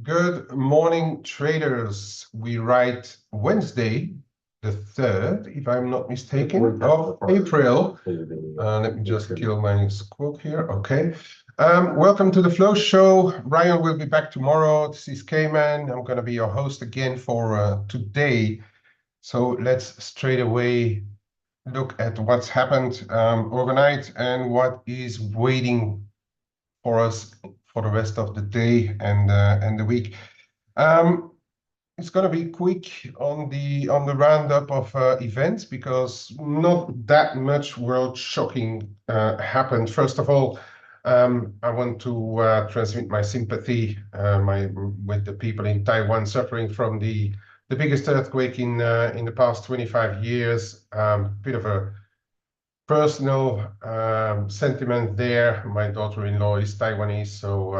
Good morning, traders. We write Wednesday, the 3rd, if I'm not mistaken, of April. Let me just kill my quote here. Okay. Welcome to the Flow Show. Ryan will be back tomorrow. This is K-Man. I'm going to be your host again for today. So let's straight away look at what's happened overnight and what is waiting for us for the rest of the day and the week. It's going to be quick on the roundup of events because not that much world shocking happened. First of all, I want to transmit my sympathy with the people in Taiwan suffering from the biggest earthquake in the past 25 years. Bit of a personal sentiment there. My daughter-in-law is Taiwanese, so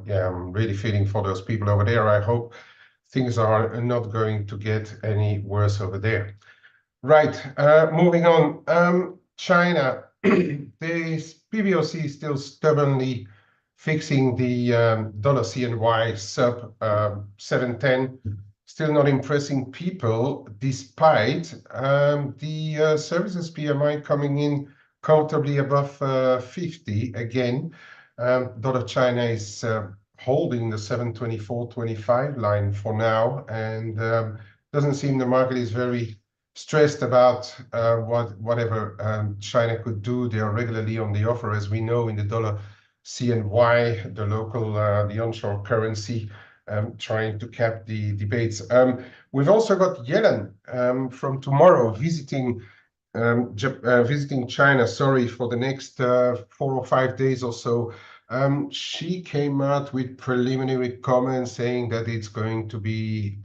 yeah, I'm really feeling for those people over there. I hope things are not going to get any worse over there. Right, moving on. China, the PBOC is still stubbornly fixing the dollar CNY sub 710. Still not impressing people, despite the services PMI coming in comfortably above 50 again. Dollar China is holding the 724.25 line for now, and doesn't seem the market is very stressed about whatever China could do. They are regularly on the offer, as we know, in the dollar CNY, the local, the onshore currency, trying to cap the debates. We've also got Yellen from tomorrow visiting China, sorry, for the next 4 or 5 days or so. She came out with preliminary comments saying that it's going to be,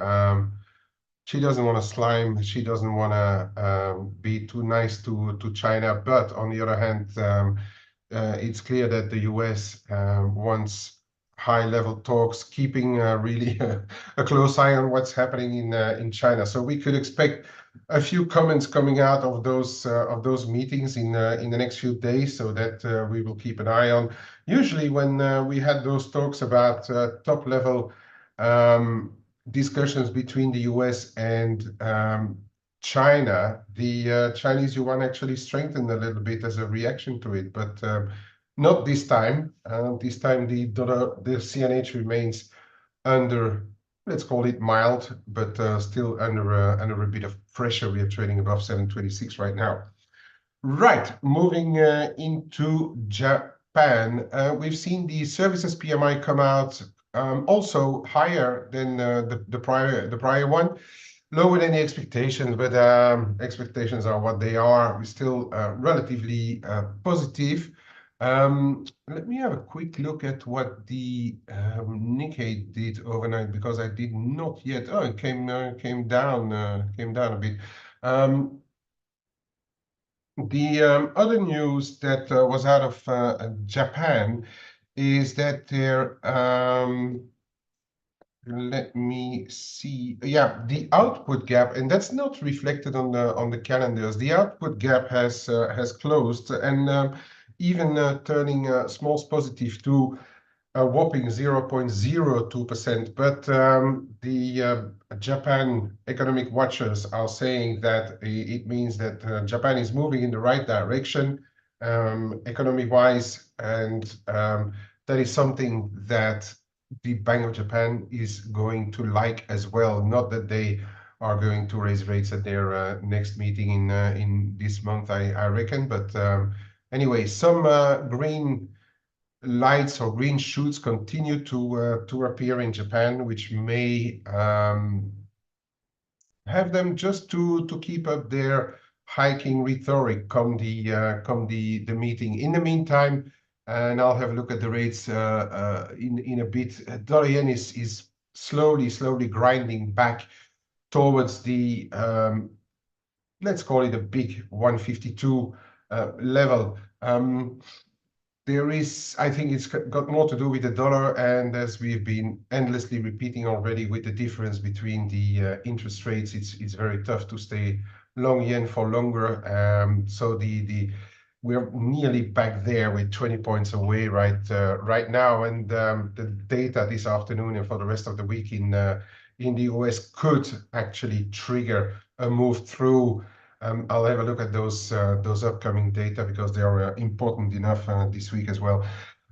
she doesn't want to slime, she doesn't want to be too nice to China, but on the other hand, it's clear that the US wants high-level talks, keeping really a close eye on what's happening in China. So we could expect a few comments coming out of those meetings in the next few days, so that we will keep an eye on. Usually, when we had those talks about top-level discussions between the US and China, the Chinese yuan actually strengthened a little bit as a reaction to it, but not this time. This time the CNH remains under, let's call it mild, but still under a bit of pressure. We are trading above 726 right now. Right, moving into Japan, we've seen the services PMI come out also higher than the prior one. Lower than the expectations, but expectations are what they are. We're still relatively positive. Let me have a quick look at what the Nikkei did overnight, because I did not yet. Oh, it came down a bit. The other news that was out of Japan is that there. Let me see. Yeah, the output gap, and that's not reflected on the calendars. The output gap has closed, and even turning smalls positive to a whopping 0.02%. But the Japan economic watchers are saying that it means that Japan is moving in the right direction, economy-wise, and that is something that the Bank of Japan is going to like as well. Not that they are going to raise rates at their next meeting in this month, I reckon. But anyway, some green lights or green shoots continue to appear in Japan, which may have them just to keep up their hiking rhetoric come the meeting. In the meantime, and I'll have a look at the rates in a bit. Dollar yen is slowly grinding back towards the let's call it a big 152 level. There is, I think it's got more to do with the dollar, and as we've been endlessly repeating already, with the difference between the interest rates, it's very tough to stay long yen for longer. So the we're nearly back there with 20 points away right now. And the data this afternoon and for the rest of the week in the US could actually trigger a move through. I'll have a look at those upcoming data because they are important enough this week as well.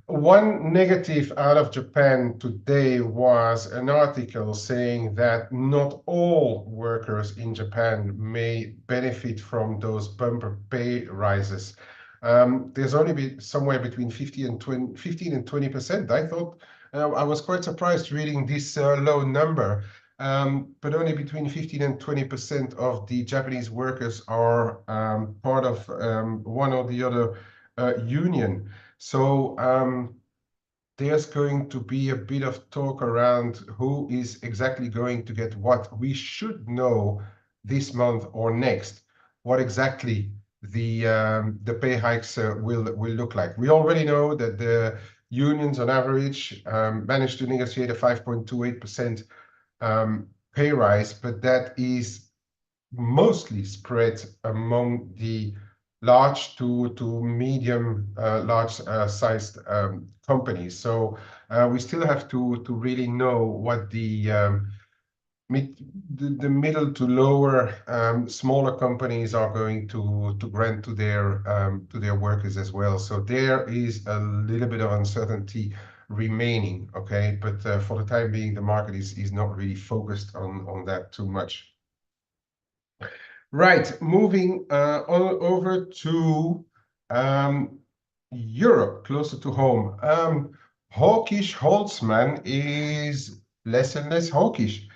One negative out of Japan today was an article saying that not all workers in Japan may benefit from those bumper pay rises. There's only somewhere between 15 and 20%. I thought I was quite surprised reading this low number, but only between 15 and 20% of the Japanese workers are part of one or the other union. So there's going to be a bit of talk around who is exactly going to get what. We should know this month or next what exactly the pay hikes will look like. We already know that the unions on average managed to negotiate a 5.28% pay rise, but that is mostly spread among the large to medium large sized companies. So we still have to really know what the middle to lower smaller companies are going to grant to their workers as well. So there is a little bit of uncertainty remaining, okay? But for the time being, the market is not really focused on that too much. Right, moving on over to Europe, closer to home. Hawkish Holtzman is less and less hawkish,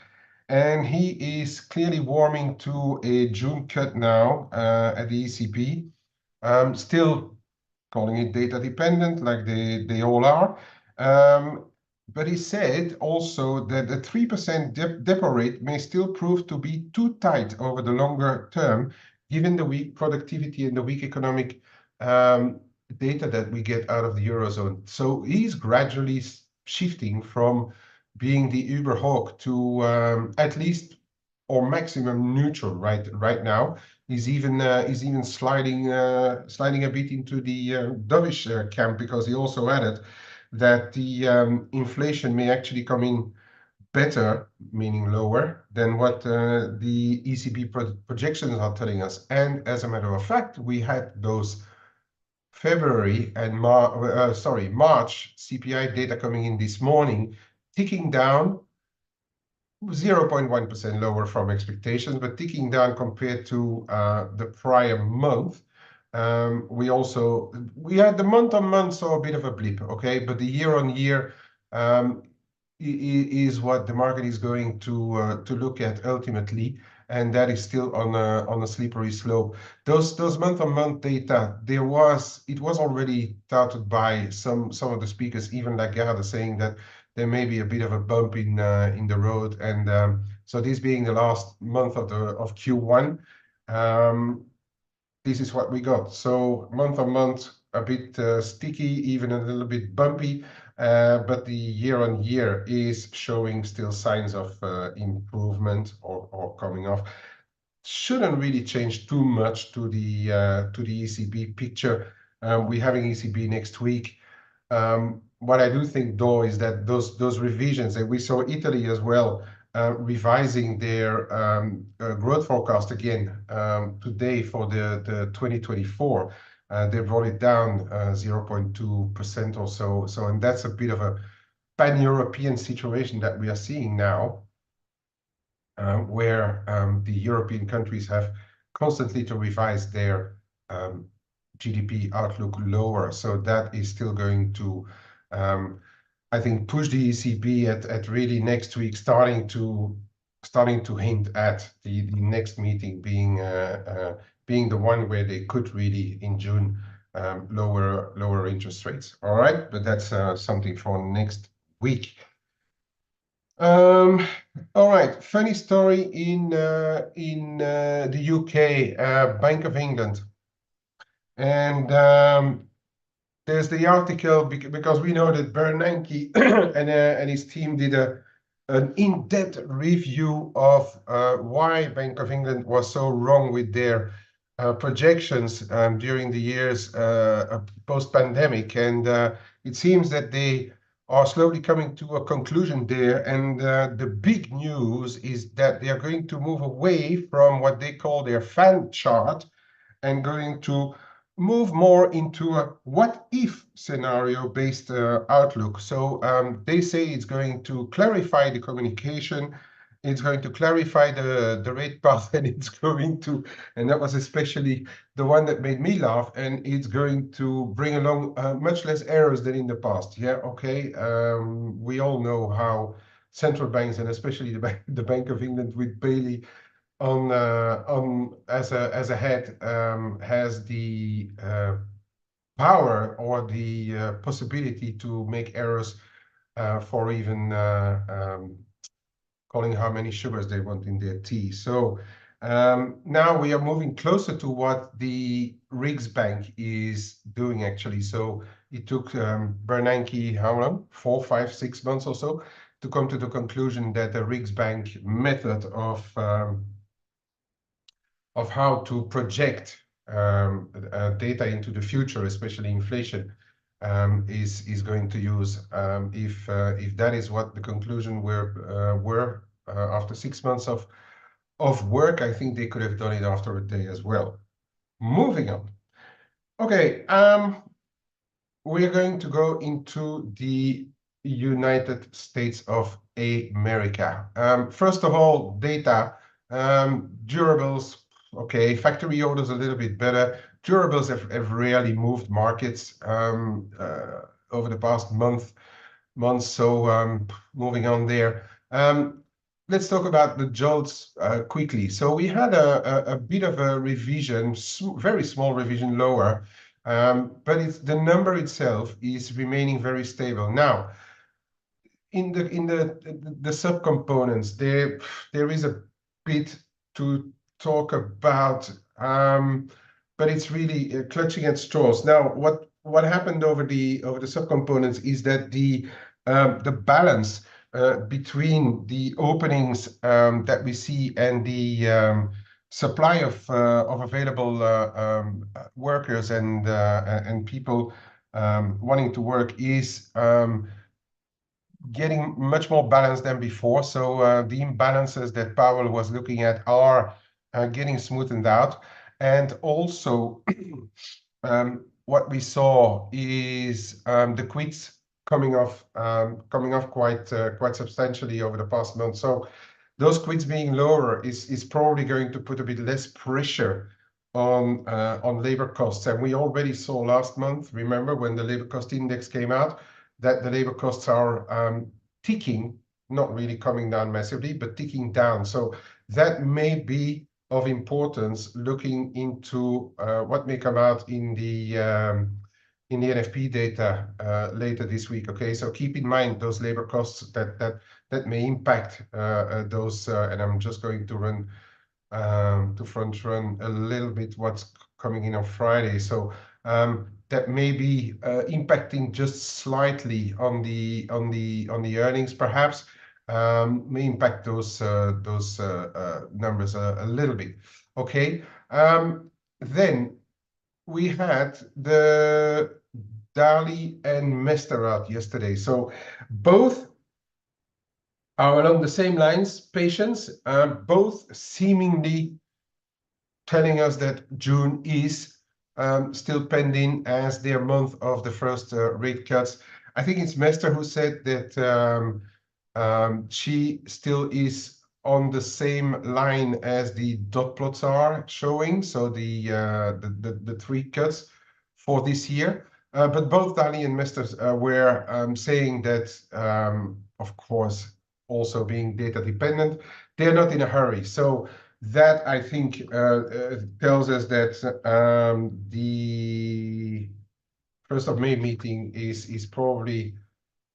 and he is clearly warming to a June cut now at the ECB. Still calling it data dependent, like they all are. But he said also that the 3% depo rate may still prove to be too tight over the longer term, given the weak productivity and the weak economic data that we get out of the Eurozone. So he's gradually shifting from being the uber hawk to at least or maximum neutral right now. He's even sliding a bit into the dovish camp, because he also added that the inflation may actually come in better, meaning lower, than what the ECB projections are telling us. And as a matter of fact, we had those February and March CPI data coming in this morning, ticking down 0.1% lower from expectations, but ticking down compared to the prior month. We had the month-on-month saw a bit of a blip, okay, but the year-on-year is what the market is going to look at ultimately, and that is still on a slippery slope. Those month-on-month data, it was already touted by some of the speakers, even Lagarde, saying that there may be a bit of a bump in the road, and so this being the last month of Q1, this is what we got. So month on month, a bit sticky, even a little bit bumpy, but the year on year is showing still signs of improvement or coming off. Shouldn't really change too much to the ECB picture. We're having ECB next week. What I do think, though, is that those revisions, and we saw Italy as well revising their growth forecast again today for the 2024. They brought it down 0.2% or so. And that's a bit of a pan-European situation that we are seeing now, where the European countries have constantly to revise their GDP outlook lower. So that is still going to, I think, push the ECB at really next week, starting to hint at the next meeting being the one where they could really in June lower interest rates. All right, but that's something for next week. All right, funny story in the UK, Bank of England. And there's the article, because we know that Bernanke and his team did an in-depth review of why Bank of England was so wrong with their projections during the years post-pandemic, and it seems that they are slowly coming to a conclusion there. And the big news is that they are going to move away from what they call their fan chart and going to move more into a what-if scenario-based outlook. So they say it's going to clarify the communication, it's going to clarify the rate path, and it's going to, and that was especially the one that made me laugh, and it's going to bring along much less errors than in the past. Yeah, okay. We all know how central banks, and especially the Bank of England with Bailey on as a head, has the power or the possibility to make errors for even calling how many sugars they want in their tea. So now we are moving closer to what the Riksbank is doing actually. So it took Bernanke how long? 4, 5, 6 months or so to come to the conclusion that the Riksbank method of how to project data into the future, especially inflation, is going to use. If that is what the conclusion were after 6 months of work, I think they could have done it after a day as well. Moving on. Okay, we're going to go into the United States of America. First of all, data, durables. Okay, factory orders a little bit better. Durables have really moved markets over the past months. So moving on there. Let's talk about the jolts quickly. So we had a bit of a revision, very small revision lower, but the number itself is remaining very stable. Now, in the subcomponents, there is a bit to talk about, but it's really clutching at straws. Now, what happened over the subcomponents is that the balance between the openings that we see and the supply of available workers and people wanting to work is getting much more balanced than before. So the imbalances that Powell was looking at are getting smoothened out. And also what we saw is the quits coming off quite substantially over the past month. So those quits being lower is probably going to put a bit less pressure on labor costs. And we already saw last month, remember, when the labor cost index came out, that the labor costs are ticking, not really coming down massively, but ticking down. So that may be of importance looking into what may come out in the NFP data later this week. Okay, so keep in mind those labor costs that may impact those, and I'm just going to run front run a little bit what's coming in on Friday. So that may be impacting just slightly on the earnings, perhaps. May impact those numbers a little bit. Okay. Then we had the Dali and Mester out yesterday. So both are along the same lines, patients, both seemingly telling us that June is still pending as their month of the first rate cuts. I think it's Mester who said that she still is on the same line as the dot plots are showing, so the 3 cuts for this year. But both Dali and Mester were saying that, of course, also being data dependent, they're not in a hurry. So that, I think, tells us that the 1st of May meeting is probably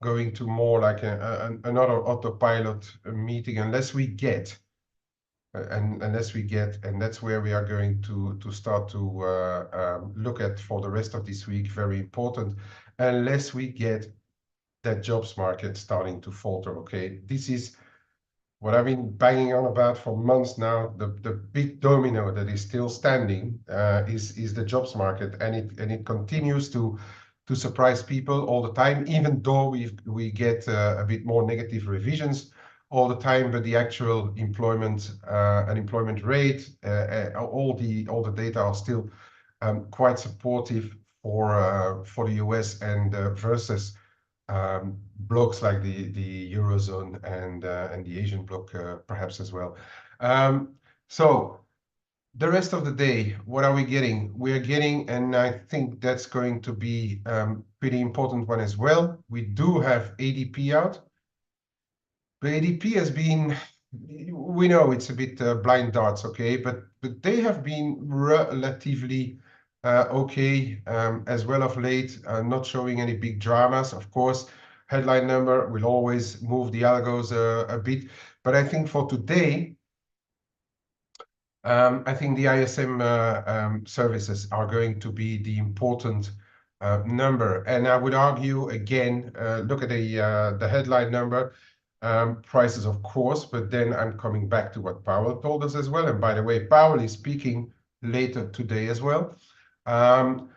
going to more like another autopilot meeting, unless we get, and that's where we are going to start to look at for the rest of this week, very important, unless we get that jobs market starting to falter. Okay, this is what I've been banging on about for months now, the big domino that is still standing is the jobs market, and it continues to surprise people all the time, even though we get a bit more negative revisions all the time, but the actual unemployment rate, all the data are still quite supportive for the US and versus blocks like the Eurozone and the Asian bloc perhaps as well. So the rest of the day, what are we getting? We're getting, and I think that's going to be pretty important one as well. We do have ADP out. The ADP has been, we know it's a bit blind dots, okay, but they have been relatively okay as well of late, not showing any big dramas. Of course, headline number will always move the algos a bit, but I think for today, I think the ISM services are going to be the important number, and I would argue again, look at the headline number. Prices, of course, but then I'm coming back to what Powell told us as well. And by the way, Powell is speaking later today as well. I'm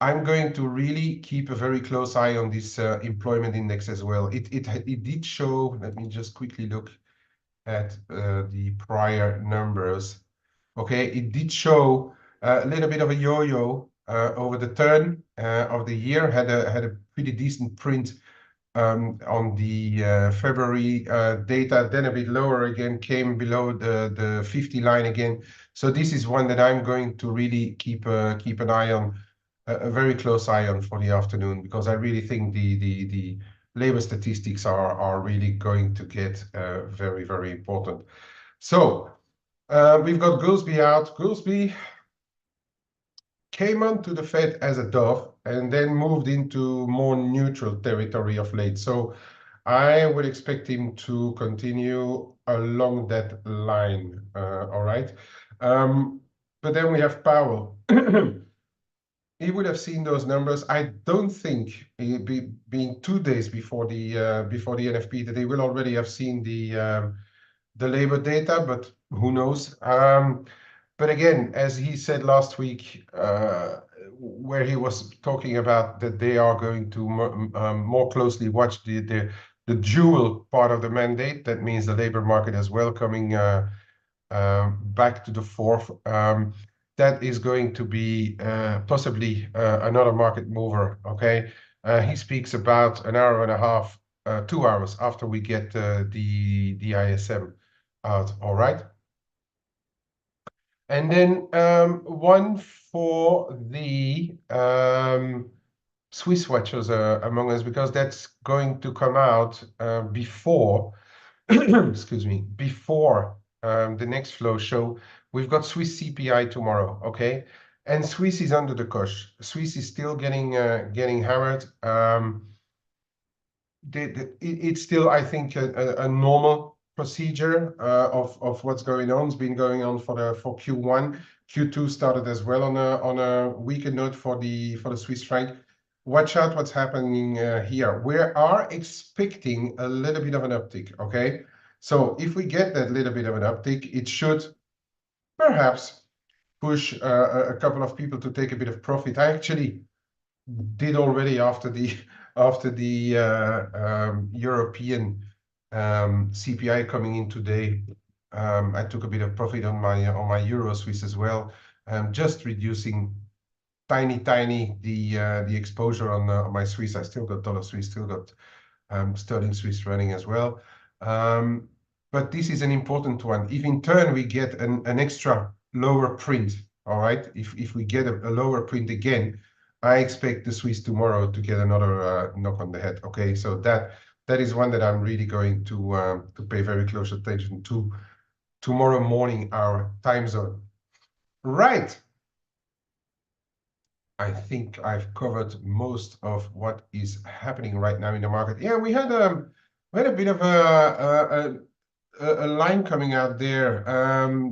going to really keep a very close eye on this employment index as well. It did show, let me just quickly look at the prior numbers. Okay, it did show a little bit of a yo-yo over the turn of the year, had a pretty decent print on the February data, then a bit lower again, came below the 50 line again. So this is one that I'm going to really keep an eye on, a very close eye on for the afternoon, because I really think the labor statistics are really going to get very, very important. So we've got Goolsby out. Goolsby came onto the Fed as a dove and then moved into more neutral territory of late. So I would expect him to continue along that line, all right? But then we have Powell. He would have seen those numbers. I don't think, being 2 days before the NFP, that they will already have seen the labor data, but who knows? But again, as he said last week, where he was talking about that they are going to more closely watch the dual part of the mandate. That means the labor market as well coming back to the fourth. That is going to be possibly another market mover. Okay, he speaks about an hour and a half, 2 hours after we get the ISM out. All right. And then one for the Swiss watchers among us, because that's going to come out before, excuse me, before the next flow show. We've got Swiss CPI tomorrow, okay? And Swiss is under the cosh. Swiss is still getting hammered. It's still, I think, a normal procedure of what's going on. It's been going on for Q1. Q2 started as well on a weaker note for the Swiss franc. Watch out what's happening here. We are expecting a little bit of an uptick. Okay, so if we get that little bit of an uptick, it should perhaps push a couple of people to take a bit of profit. I actually did already after the European CPI coming in today. I took a bit of profit on my Euro Swiss as well, just reducing tiny the exposure on my Swiss. I still got dollar Swiss, still got sterling Swiss running as well. But this is an important one. If in turn we get an extra lower print, all right, if we get a lower print again, I expect the Swiss tomorrow to get another knock on the head. Okay, so that is one that I'm really going to pay very close attention to tomorrow morning, our time zone. Right. I think I've covered most of what is happening right now in the market. Yeah, we had a bit of a line coming out there.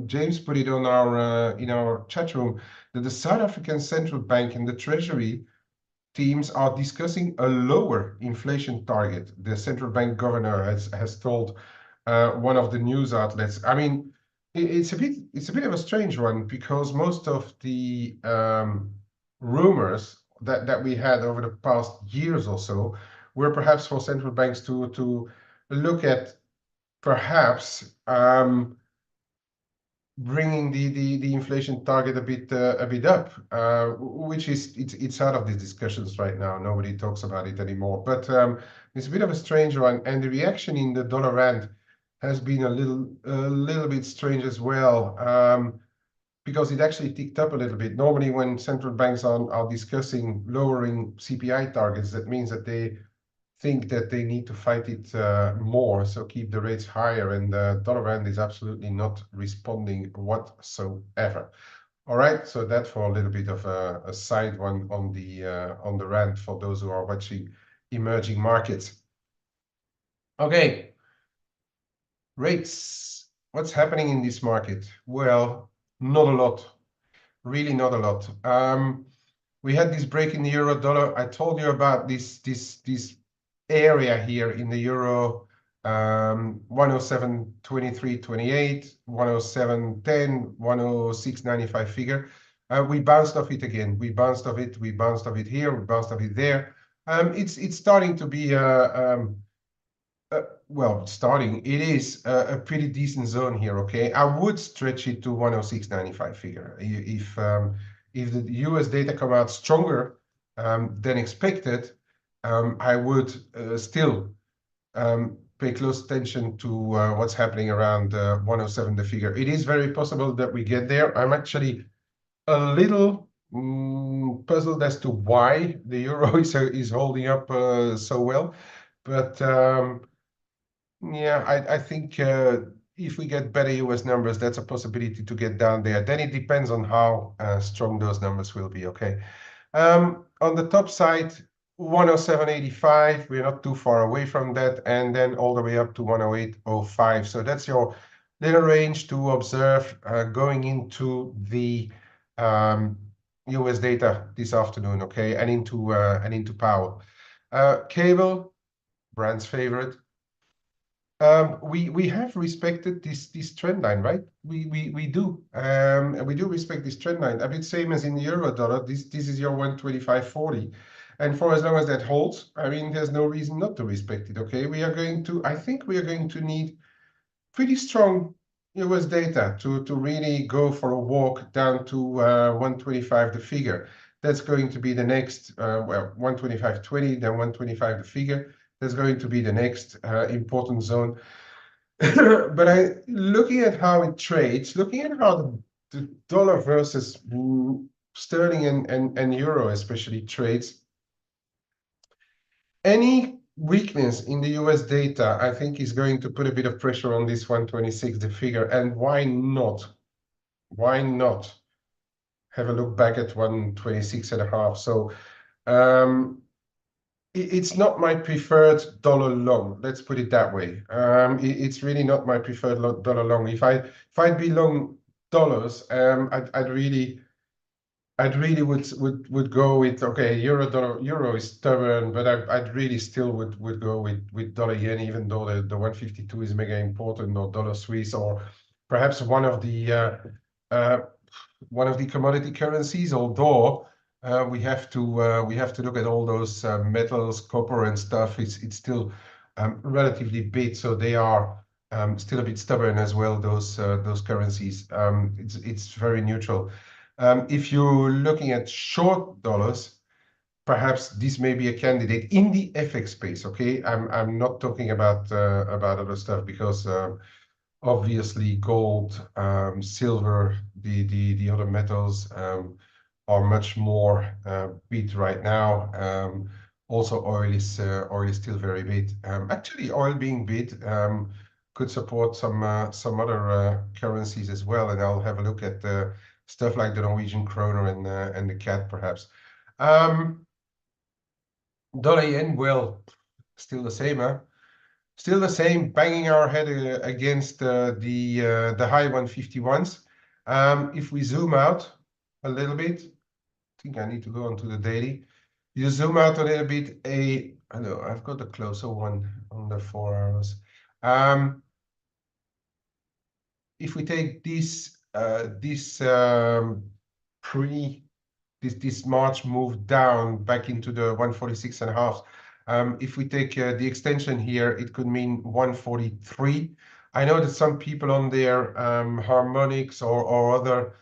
James put it on our in our chat room that the South African Central Bank and the Treasury teams are discussing a lower inflation target. The central bank governor has told one of the news outlets. I mean, it's a bit of a strange one because most of the rumors that we had over the past years or so were perhaps for central banks to look at perhaps bringing the inflation target a bit up, which is it's out of the discussions right now. Nobody talks about it anymore. But it's a bit of a strange one, and the reaction in the dollar rand has been a little bit strange as well, because it actually ticked up a little bit. Normally, when central banks are discussing lowering CPI targets, that means that they think that they need to fight it more, so keep the rates higher, and the dollar rand is absolutely not responding whatsoever. All right, so that for a little bit of a side one on the rand for those who are watching emerging markets. Okay, rates. What's happening in this market? Well, not a lot, really not a lot. We had this break in the euro dollar. I told you about this area here in the euro, 107.23.28, 107.10, 106.95 figure. We bounced off it again. We bounced off it. We bounced off it here. We bounced off it there. It's starting to be well, starting. It is a pretty decent zone here. Okay, I would stretch it to 106.95 figure if the US data come out stronger than expected. I would still pay close attention to what's happening around 107, the figure. It is very possible that we get there. I'm actually a little puzzled as to why the euro is holding up so well. But yeah, I think if we get better US numbers, that's a possibility to get down there. Then it depends on how strong those numbers will be, okay? On the top side, 107.85, we're not too far away from that, and then all the way up to 108.05. So that's your little range to observe going into the US data this afternoon, okay, and into Powell. Cable, Brand's favorite. We have respected this trend line, right? We do. And we do respect this trend line. A bit same as in the euro dollar. This is your 125.40. And for as long as that holds, I mean, there's no reason not to respect it, okay? I think we are going to need pretty strong US data to really go for a walk down to 125, the figure. That's going to be the next, well, 125.20, then 125, the figure. That's going to be the next important zone. But looking at how it trades, looking at how the dollar versus sterling and euro especially trades, any weakness in the US data, I think, is going to put a bit of pressure on this 126, the figure. And why not? Why not have a look back at 126.5? So it's not my preferred dollar long. Let's put it that way. It's really not my preferred dollar long. If I'd be long dollars, I'd really would go with, okay, euro is stubborn, but I'd really still would go with dollar yen, even though the 152 is mega important, or dollar Swiss, or perhaps one of the commodity currencies. Although we have to look at all those metals, copper and stuff. It's still relatively big, so they are still a bit stubborn as well. Those currencies. It's very neutral. If you're looking at short dollars, perhaps this may be a candidate in the FX space. Okay, I'm not talking about other stuff, because obviously gold, silver, the other metals are much more bid right now. Also, oil is still very bid. Actually, oil being bid could support some other currencies as well, and I'll have a look at stuff like the Norwegian kroner and the CAD perhaps. Dollar yen, well, still the same, huh? Still the same, banging our head against the high 151s. If we zoom out a little bit, I think I need to go onto the daily. You zoom out a little bit, I know I've got a closer one on the 4 hours. if we take this this March move down back into the 146.5, if we take the extension here, it could mean 143. I know that some people on their harmonics or other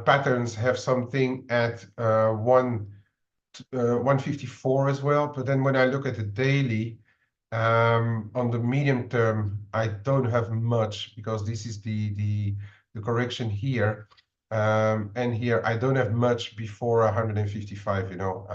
patterns have something at 154 as well. But then when I look at the daily, on the medium term, I don't have much because this is the correction here. And here I don't have much before 155, you know.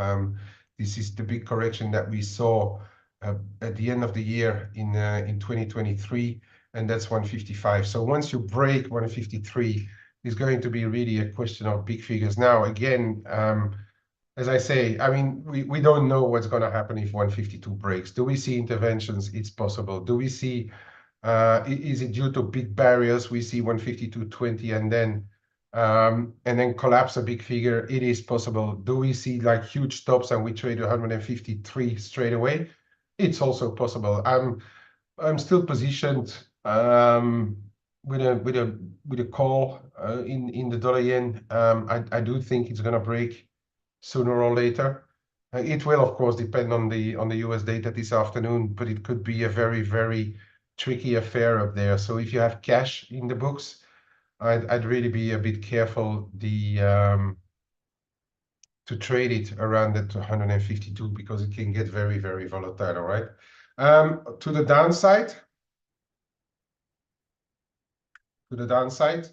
This is the big correction that we saw at the end of the year in 2023, and that's 155. So once you break 153, it's going to be really a question of big figures. Now, again, as I say, I mean, we don't know what's going to happen if 152 breaks. Do we see interventions? It's possible. Do we see, is it due to big barriers? We see 152.20 and then collapse a big figure. It is possible. Do we see like huge stops and we trade 153 straight away? It's also possible. I'm still positioned with a call in the dollar yen. I do think it's going to break sooner or later. It will, of course, depend on the US data this afternoon, but it could be a very, very tricky affair up there. So if you have cash in the books, I'd really be a bit careful to trade it around that 152 because it can get very, very volatile, all right? To the downside, to the downside,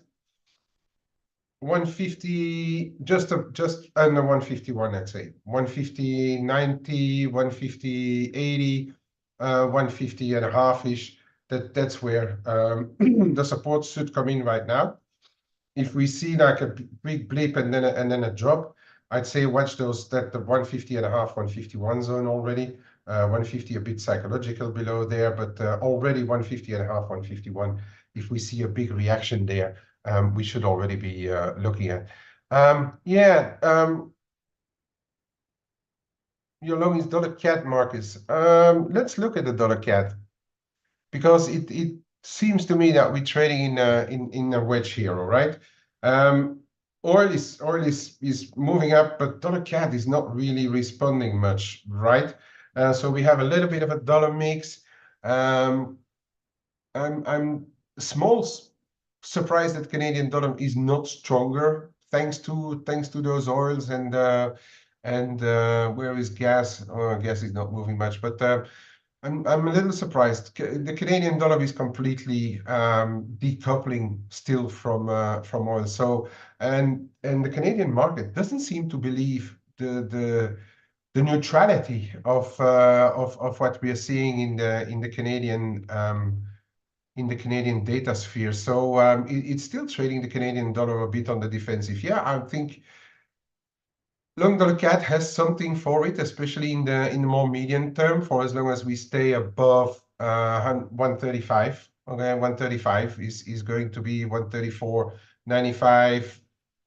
150, just under 151, let's say. 150.90, 150.80, 150.5-ish. That's where the support should come in right now. If we see like a big blip and then a drop, I'd say watch those, that the 150.5, 151 zone already. 150 a bit psychological below there, but already 150.5, 151. If we see a big reaction there, we should already be looking at. Your long is dollar CAD, Marcus. Let's look at the dollar CAD because it seems to me that we're trading in a wedge here, all right? Oil is moving up, but dollar CAD is not really responding much, right? So we have a little bit of a dollar mix. I'm surprised that Canadian dollar is not stronger thanks to those oils and where is gas? Oh, gas is not moving much, but I'm a little surprised. The Canadian dollar is completely decoupling still from oil. So and the Canadian market doesn't seem to believe the neutrality of what we are seeing in the Canadian data sphere. So it's still trading the Canadian dollar a bit on the defensive. Yeah, I think long dollar CAD has something for it, especially in the more medium term, for as long as we stay above 135. Okay, 135 is going to be 134.95,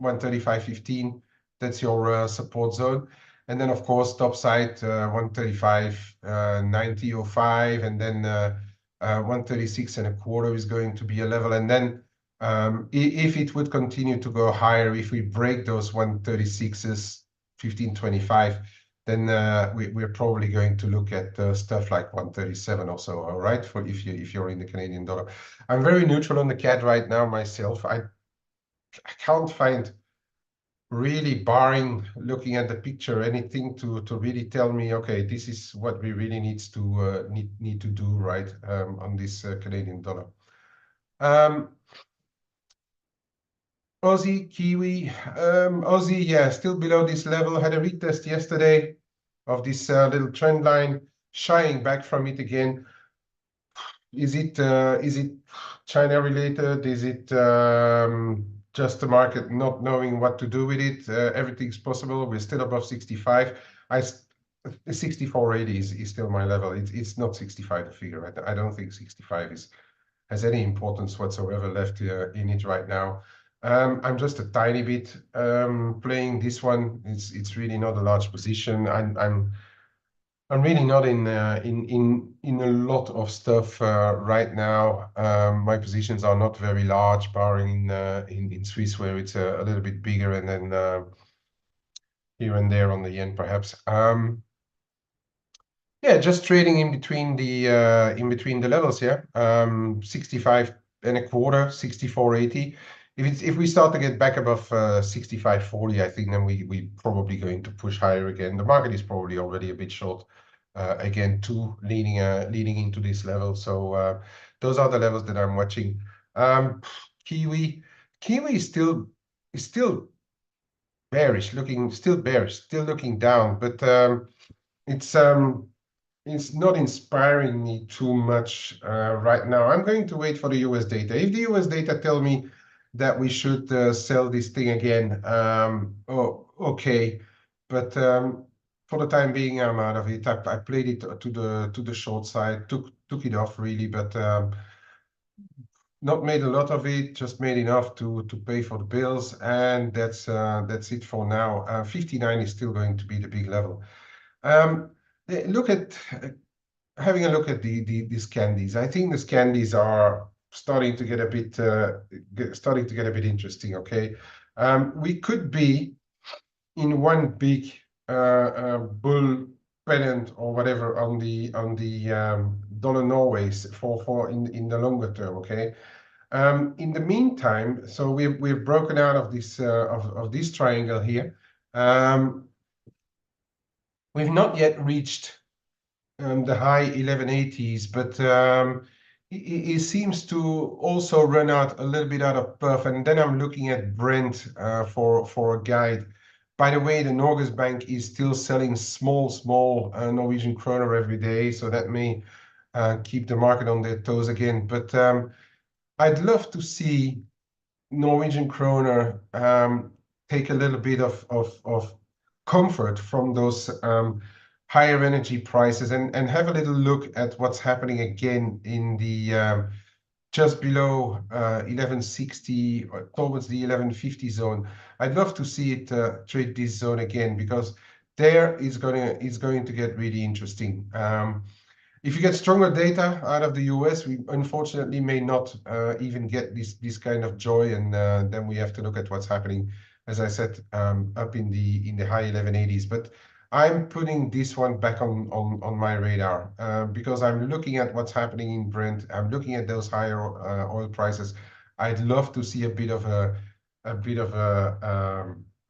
135.15. That's your support zone. And then, of course, top side 135.90.05, and then 136.25 is going to be a level. And then if it would continue to go higher, if we break those 136s, 15.25, then we're probably going to look at stuff like 137 or so, all right, for if you're in the Canadian dollar. I'm very neutral on the CAD right now myself. I can't find, really, barring looking at the picture, anything to really tell me, okay, this is what we really need to do, right, on this Canadian dollar. Aussie, Kiwi, Aussie, yeah, still below this level. Had a retest yesterday of this little trend line, shying back from it again. Is it China related? Is it just the market not knowing what to do with it? Everything's possible. We're still above 65. 64.80 is still my level. It's not 65 the figure. I don't think 65 has any importance whatsoever left in it right now. I'm just a tiny bit playing this one. It's really not a large position. I'm I'm really not in a lot of stuff right now. My positions are not very large, barring in Swiss, where it's a little bit bigger, and then here and there on the yen, perhaps. Yeah, just trading in between the levels. Yeah, 65 and a quarter, 64.80. If we start to get back above 65.40, I think then we probably going to push higher again. The market is probably already a bit short again, too, leaning into this level. So those are the levels that I'm watching. Kiwi is still bearish, still looking down, but it's not inspiring me too much right now. I'm going to wait for the US data. If the US data tell me that we should sell this thing again, oh, okay. But for the time being, I'm out of it. I played it to the short side, took it off really, but not made a lot of it. Just made enough to pay for the bills, and that's it for now. 59 is still going to be the big level. Look at having a look at these candies. I think these candies are starting to get a bit interesting. Okay, we could be in one big bull pennant or whatever on the dollar Norways for in the longer term. Okay. In the meantime, so we've broken out of this of this triangle here. We've not yet reached the high 1180s, but it seems to also run out a little bit out of perf. And then I'm looking at Brent for a guide. By the way, the Norges Bank is still selling small Norwegian kroner every day, so that may keep the market on their toes again. But I'd love to see Norwegian kroner take a little bit of comfort from those higher energy prices and have a little look at what's happening again in the just below 1160 or towards the 1150 zone. I'd love to see it trade this zone again, because there is going to get really interesting. If you get stronger data out of the US, we unfortunately may not even get this kind of joy, and then we have to look at what's happening, as I said, up in the high 1180s. But I'm putting this one back on my radar because I'm looking at what's happening in Brent. I'm looking at those higher oil prices. I'd love to see a bit of a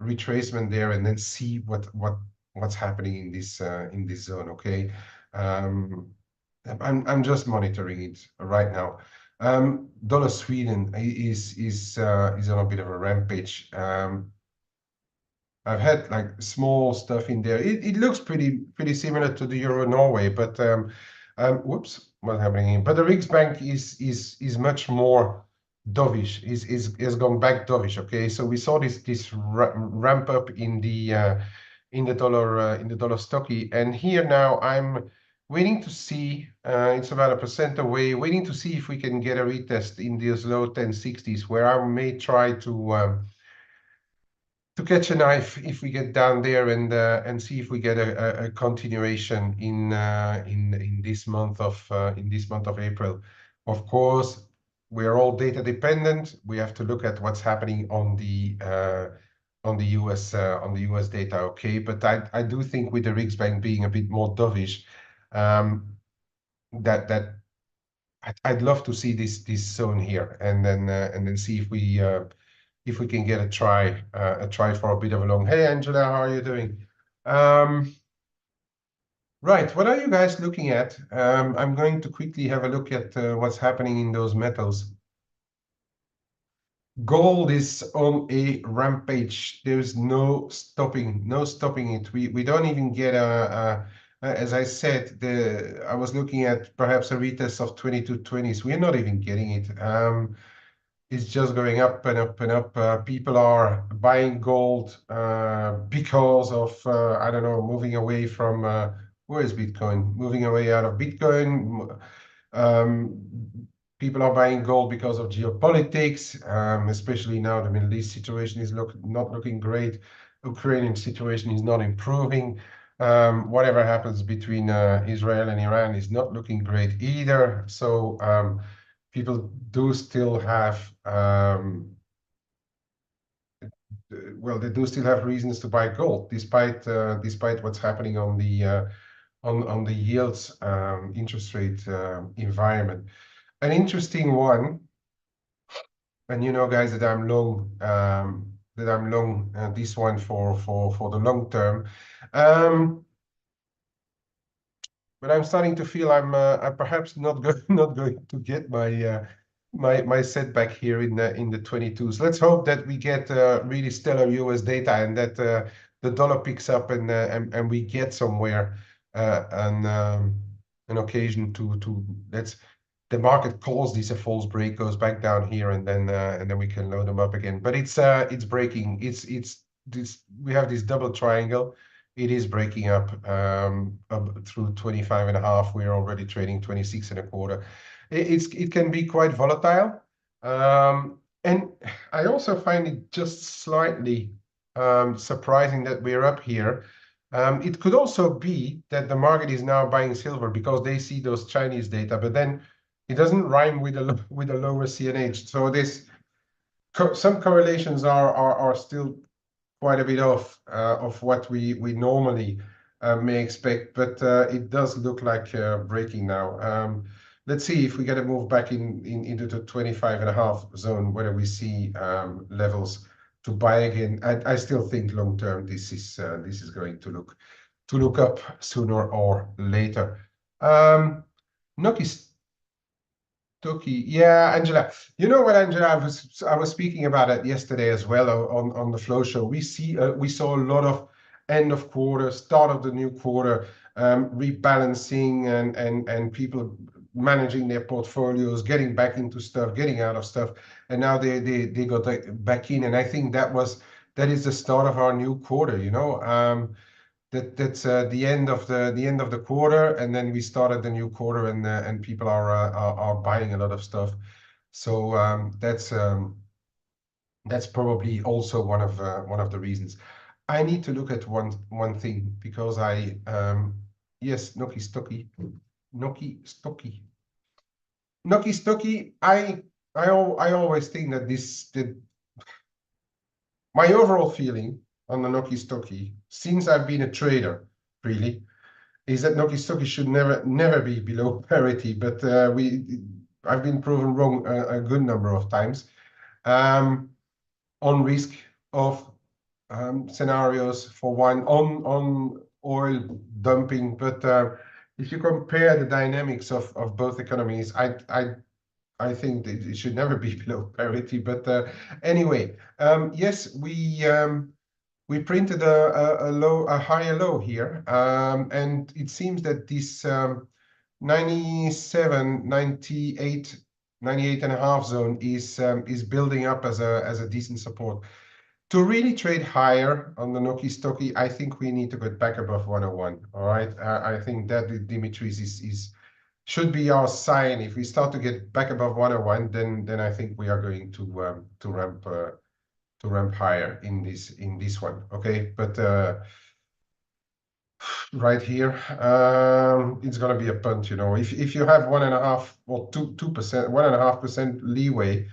retracement there, and then see what's happening in this zone. Okay. I'm just monitoring it right now. Dollar Sweden is on a bit of a rampage. I've had like small stuff in there. It looks pretty similar to the Euro Norway, but whoops, what's happening here? But the Riksbank is much more dovish. Is gone back dovish. Okay, so we saw this ramp up in the dollar stocky, and here now I'm waiting to see. It's about 1% away. Waiting to see if we can get a retest in those low 1060s, where I may try to catch a knife if we get down there and see if we get a continuation in this month of April. Of course, we are all data dependent. We have to look at what's happening on the US data. Okay, but I do think with the Riksbank being a bit more dovish, that I'd love to see this zone here, and then see if we can get a try for a bit of a long. Hey, Angela, how are you doing? Right, what are you guys looking at? I'm going to quickly have a look at what's happening in those metals. Gold is on a rampage. There's no stopping it. We don't even get as I said, I was looking at perhaps a retest of 2220s. We're not even getting it. It's just going up and up and up. People are buying gold because of, I don't know, moving away from, where is Bitcoin? Moving away out of Bitcoin. People are buying gold because of geopolitics, especially now the Middle East situation is not looking great. Ukrainian situation is not improving. Whatever happens between Israel and Iran is not looking great either. So people do still have, well, they do still have reasons to buy gold, despite what's happening on the yields interest rate environment. An interesting one, and you know, guys, that I'm long this one for the long term. But I'm starting to feel I'm perhaps not going to get my setback here in the 22s. Let's hope that we get really stellar US data and that the dollar picks up and we get somewhere an occasion to let's the market calls this a false break, goes back down here, and then we can load them up again. But it's breaking. It's this we have this double triangle. It is breaking up through 25.5. We're already trading 26.25. It can be quite volatile, and I also find it just slightly surprising that we're up here. It could also be that the market is now buying silver because they see those Chinese data, but then it doesn't rhyme with a lower CNH. So this some correlations are still quite a bit of what we normally may expect, but it does look like breaking now. Let's see if we get a move back into the 25.5 zone, whether we see levels to buy again. I still think long term this is going to look up sooner or later. Noki's Toki, yeah, Angela. You know what, Angela? I was speaking about it yesterday as well on the Flow Show. We saw a lot of end of quarter, start of the new quarter, rebalancing and people managing their portfolios, getting back into stuff, getting out of stuff, and now they got back in. And I think that is the start of our new quarter. You know. That's the end of the quarter, and then we started the new quarter, and people are buying a lot of stuff. So that's probably also one of the reasons. I need to look at one thing because yes, Noki Stocky. I always think that my overall feeling on the Noki Stocky, since I've been a trader, really, is that Noki Stocky should never be below parity. But I've been proven wrong a good number of times on risk of scenarios for one on oil dumping. But if you compare the dynamics of both economies, I think that it should never be below parity. But anyway, yes, we printed a higher low here, and it seems that this 97, 98, 98.5 zone is building up as a decent support. To really trade higher on the Noki Stocky, I think we need to get back above 101. All right, I think that Dimitris should be our sign. If we start to get back above 101, then I think we are going to ramp higher in this one. Okay, but right here, it's gonna be a punt. You know, if you have 1.5 or 2%, 1.5% leeway,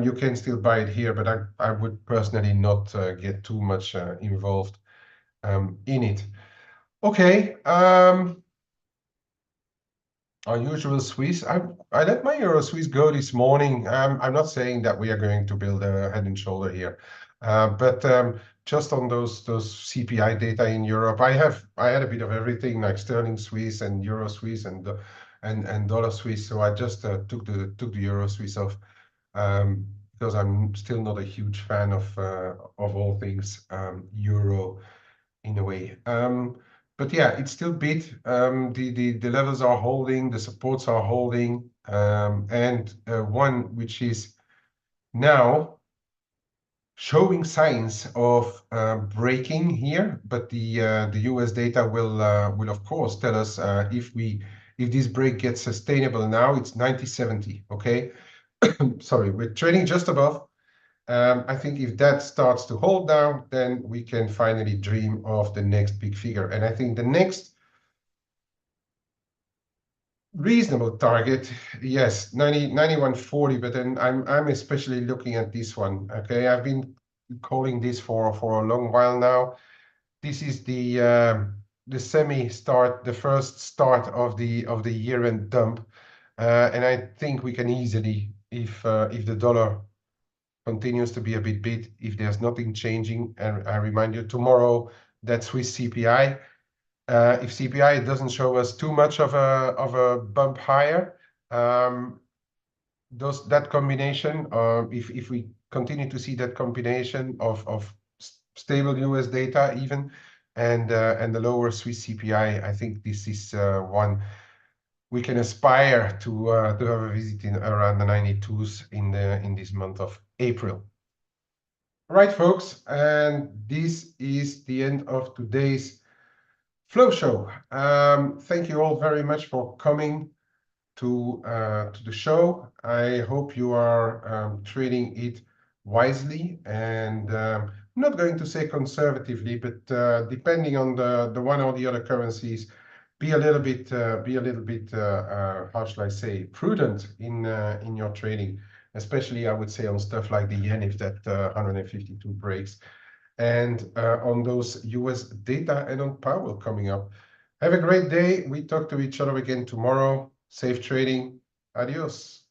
you can still buy it here. But I would personally not get too much involved in it. Okay. Our usual Swiss. I let my Euro Swiss go this morning. I'm not saying that we are going to build a head and shoulder here, but just on those CPI data in Europe, I had a bit of everything like sterling Swiss and Euro Swiss and dollar Swiss. So I just took the Euro Swiss off because I'm still not a huge fan of all things Euro in a way. But yeah, it's still bid. The levels are holding, the supports are holding, and one which is now showing signs of breaking here. But the US data will of course tell us if this break gets sustainable. Now it's 90.70. Okay, sorry, we're trading just above. I think if that starts to hold down, then we can finally dream of the next big figure. And I think the next reasonable target, yes, 91.40, but then I'm especially looking at this one. Okay, I've been calling this for a long while now. This is the semi-start, the first start of the year-end dump, and I think we can easily, if the dollar continues to be a bit big, if there's nothing changing, and I remind you tomorrow that Swiss CPI. If CPI doesn't show us too much of a bump higher, that combination, if we continue to see that combination of stable US data even, and the lower Swiss CPI, I think this is one we can aspire to have a visit in around the 92s in this month of April. Right, folks, and this is the end of today's Flow Show. Thank you all very much for coming to the show. I hope you are trading it wisely, and I'm not going to say conservatively, but depending on the one or the other currencies, be a little bit how shall I say, prudent in your trading, especially I would say on stuff like the yen if that 152 breaks, and on those US data and on Powell coming up. Have a great day. We talk to each other again tomorrow. Safe trading. Adios.